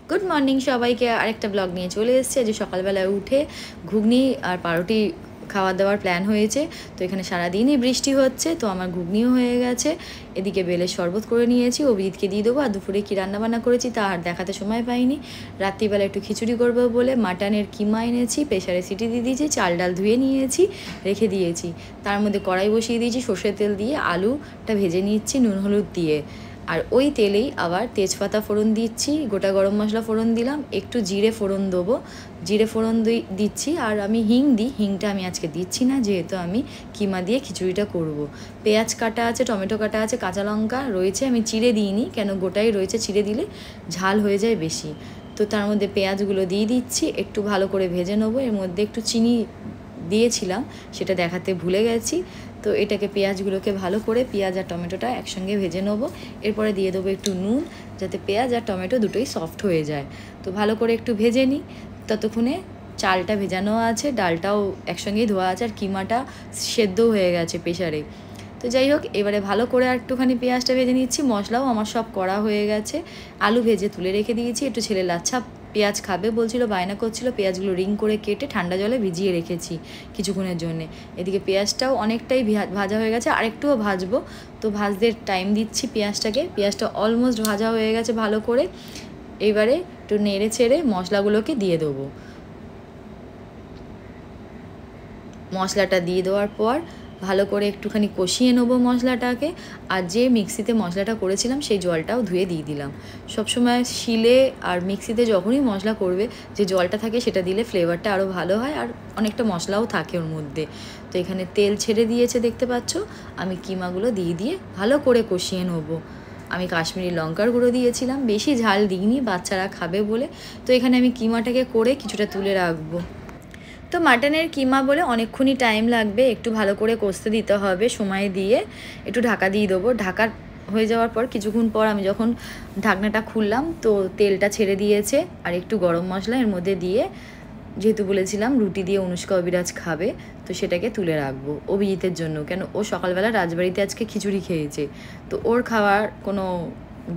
Good morning সবাইকে, আরেকটা blog নিয়ে চলে এসেছে। যে সকালবেলায় উঠে ঘুগনি আর পাউরুটি খাওয়া দাওয়ার প্ল্যান হয়েছে। তো এখানে সারাদিনই বৃষ্টি হচ্ছে, তো আমার ঘুগনিও হয়ে গেছে। এদিকে বেলের শরবত করে নিয়েছি, অভিজিৎকে দিয়ে দেবো। আর দুপুরে কী রান্নাবান্না করেছি তা আর দেখাতে সময় পাইনি। রাত্রিবেলা একটু খিচুড়ি করবো বলে মাটনের কিমা এনেছি, প্রেশারে সিটি দিয়ে দিয়েছি, চাল ডাল ধুয়ে নিয়েছি, রেখে দিয়েছি। তার মধ্যে কড়াই বসিয়ে দিয়েছি, সর্ষের তেল দিয়ে আলুটা ভেজে নিচ্ছি নুন হলুদ দিয়ে। আর ওই তেলেই আবার তেজপাতা ফোড়ন দিচ্ছি, গোটা গরম মশলা ফোড়ন দিলাম, একটু জিরে ফোড়ন দেবো, জিরে ফোড়ন দিচ্ছি। আর আমি হিং দিই, হিংটা আমি আজকে দিচ্ছি না, যেহেতু আমি কিমা দিয়ে খিচুড়িটা করব। পেঁয়াজ কাটা আছে, টমেটো কাটা আছে, কাঁচা লঙ্কা রয়েছে, আমি চিড়ে দিইনি, কেন গোটাই রয়েছে, চিড়ে দিলে ঝাল হয়ে যায় বেশি। তো তার মধ্যে পেঁয়াজগুলো দিয়ে দিচ্ছি, একটু ভালো করে ভেজে নেবো। এর মধ্যে একটু চিনি দিয়েছিলাম, সেটা দেখাতে ভুলে গেছি। তো এটাকে পেঁয়াজগুলোকে ভালো করে পেঁয়াজ আর টমেটোটা একসঙ্গে ভেজে নেবো। এরপরে দিয়ে দেবো একটু নুন, যাতে পেঁয়াজ আর টমেটো দুটোই সফট হয়ে যায়। তো ভালো করে একটু ভেজে নিই। ততক্ষণে চালটা ভেজানো আছে, ডালটাও একসঙ্গেই ধোয়া আছে, আর কিমাটা সেদ্ধ হয়ে গেছে প্রেশারে। তো যাই হোক, এবারে ভালো করে আর একটুখানি পেঁয়াজটা ভেজে নিচ্ছি। মশলাও আমার সব করা হয়ে গেছে, আলু ভেজে তুলে রেখে দিয়েছি। একটু ছেলে লাচ্ছা পেঁয়াজ খাবে বলছিল, বায়না করছিল। পেঁয়াজগুলো রিং করে কেটে ঠান্ডা জলে ভিজিয়ে রেখেছি কিছুক্ষণের জন্যে। এদিকে পেঁয়াজটাও অনেকটাই ভাজা হয়ে গেছে, আরেকটুও ভাজবো। তো ভাজতে টাইম দিচ্ছি পেঁয়াজটাকে। পেঁয়াজটা অলমোস্ট ভাজা হয়ে গেছে ভালো করে। এবারে একটু নেড়ে ছেড়ে মশলাগুলোকে দিয়ে দেবো। মশলাটা দিয়ে দেওয়ার পর ভালো করে একটুখানি কষিয়ে নেবো মশলাটাকে। আর যে মিক্সিতে মশলাটা করেছিলাম সেই জলটাও ধুয়ে দিয়ে দিলাম। সবসময় শিলে আর মিক্সিতে যখনই মশলা করবে, যে জলটা থাকে সেটা দিলে ফ্লেভারটা আরও ভালো হয়, আর অনেকটা মশলাও থাকে ওর মধ্যে। তো এখানে তেল ছেড়ে দিয়েছে দেখতে পাচ্ছ। আমি কিমাগুলো দিয়ে ভালো করে কষিয়ে নেবো। আমি কাশ্মীরি লঙ্কার গুঁড়ো দিয়েছিলাম, বেশি ঝাল দিইনি, বাচ্চারা খাবে বলে। তো এখানে আমি কিমাটাকে করে কিছুটা তুলে রাখবো। তো মাটনের কিমা বলে অনেকক্ষণই টাইম লাগবে, একটু ভালো করে কষতে দিতে হবে, সময় দিয়ে একটু ঢাকা দিয়ে দেবো। ঢাকা হয়ে যাওয়ার পর কিছুক্ষণ পর আমি যখন ঢাকনাটা খুললাম, তো তেলটা ছেড়ে দিয়েছে। আর একটু গরম মশলা এর মধ্যে দিয়ে, যেহেতু বলেছিলাম রুটি দিয়ে অনুষ্কা অবিরাজ খাবে, তো সেটাকে তুলে রাখবো অভিজিতের জন্য। কেন ও সকালবেলা রাজবাড়িতে আজকে খিচুড়ি খেয়েছে, তো ওর খাওয়ার কোনো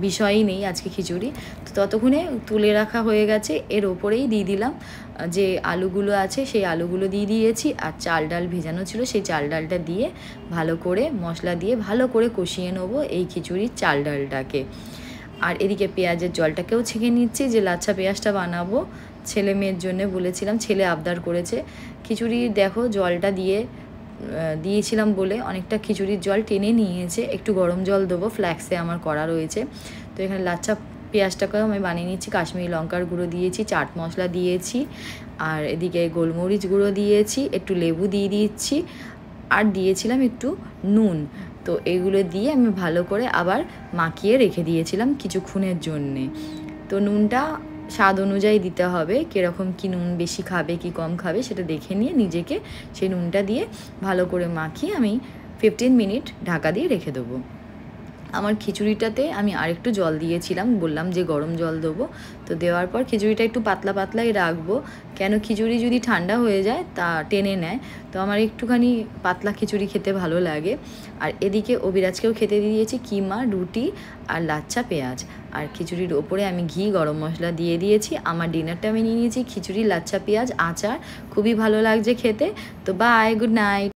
বিষয়ই নেই আজকে খিচুড়ি। তো ততক্ষণে তুলে রাখা হয়ে গেছে। এর ওপরেই দিয়ে দিলাম যে আলুগুলো আছে, সেই আলুগুলো দিয়ে দিয়েছি। আর চাল ডাল ভেজানো ছিল, সেই চাল ডালটা দিয়ে ভালো করে মশলা দিয়ে ভালো করে কষিয়ে নেবো এই খিচুড়ির চাল ডালটাকে। আর এদিকে পেঁয়াজের জলটাকেও ছেঁকে নিচ্ছি, যে লাচ্ছা পেঁয়াজটা বানাবো ছেলে মেয়ের জন্যে বলেছিলাম, ছেলে আবদার করেছে। খিচুড়ি দেখো জলটা দিয়েছিলাম বলে অনেকটা খিচুড়ির জল টেনে নিয়েছে। একটু গরম জল দেবো, ফ্ল্যাক্সে আমার করা রয়েছে। তো এখানে লাচ্ছা পেঁয়াজটাকেও আমি বানিয়ে নিচ্ছি। কাশ্মীরি লঙ্কার গুঁড়ো দিয়েছি, চাট মশলা দিয়েছি, আর এদিকে গোলমরিচ গুঁড়ো দিয়েছি, একটু লেবু দিয়ে দিচ্ছি, আর দিয়েছিলাম একটু নুন। তো এগুলো দিয়ে আমি ভালো করে আবার মাখিয়ে রেখে দিয়েছিলাম কিছুক্ষণের জন্যে। তো নুনটা স্বাদ অনুযায়ী দিতে হবে, কীরকম কী নুন বেশি খাবে কি কম খাবে সেটা দেখে নিয়ে নিজেকে সেই নুনটা দিয়ে ভালো করে মাখিয়ে আমি 15 মিনিট ঢাকা দিয়ে রেখে দেবো। আমার খিচুড়িটাতে আমি আরেকটু জল দিয়েছিলাম, বললাম যে গরম জল দেবো। তো দেওয়ার পর খিচুড়িটা একটু পাতলা পাতলাই রাখবো, কেন খিচুড়ি যদি ঠান্ডা হয়ে যায় তা টেনে নেয়। তো আমার একটুখানি পাতলা খিচুড়ি খেতে ভালো লাগে। আর এদিকে অবিরাজকেও খেতে দিয়েছি কিমা, রুটি আর লাচ্ছা পেঁয়াজ। আর খিচুড়ির ওপরে আমি ঘি গরম মশলা দিয়ে দিয়েছি। আমার ডিনারটা আমি নিয়ে নিয়েছি খিচুড়ি, লাচ্ছা পেঁয়াজ, আচার। খুবই ভালো লাগছে খেতে। তো বাই, গুড নাইট।